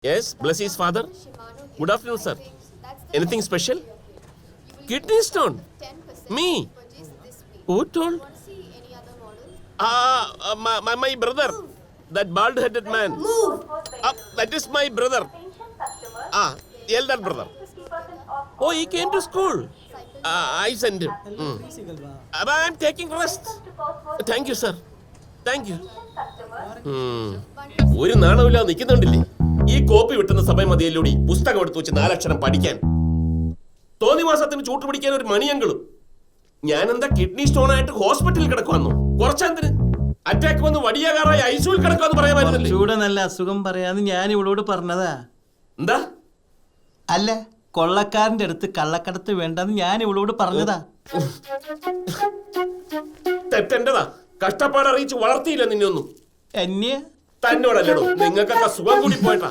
Yes, bless his father. Good afternoon, sir. Anything special? Kidney stone. Me. Who told? My brother. That bald-headed man. That is my brother. Elder brother. Oh, he came to school. I sent him. I am taking rest. Thank you, sir. Thank you. ഒരു നാണമില്ലാതെ നിൽക്കുന്നുണ്ടില്ലേ? ഈ copy വിട്ടുന്ന സമയം മതിയല്ലോടി പുസ്തകം എടുത്ത് വെച്ച് 4 അക്ഷരം പഠിക്കാൻ. തോന്നി മാസത്തിന് ചൂട്ട് പിടിക്കാൻ ഒരു മണിയങ്കളും. ഞാൻ എന്താ കിഡ്നി സ്റ്റോൺ ആയിട്ട് ഹോസ്പിറ്റലിൽ കിടക്കുവന്നു? കുറച്ചെന്തിന്? അറ്റാക്ക് വന്ന് വടിയാകാറായി ഐസിയുവിൽ കിടക്കുമെന്ന് പറയാമായിരുന്നില്ലേ? ചൂടെ നല്ല അസുഖം പറയാന്ന് ഞാൻ ഇവളോട് പറഞ്ഞതാ. എന്താ? അല്ല, കൊള്ളക്കാരന്റെ അടുത്ത് കള്ളക്കടത്ത് വേണ്ടെന്ന് ഞാൻ ഇവളോട് പറഞ്ഞതാ. തെറ്റെന്റെതാ. കഷ്ടപ്പാട് അറിയിച്ച് വളർത്തിയില്ല നിന്നെ ഒന്നും. എന്നെ തന്നോടല്ലോ നിങ്ങൾക്കൊക്കെ സുഖം കൂടി പോയിട്ടാ.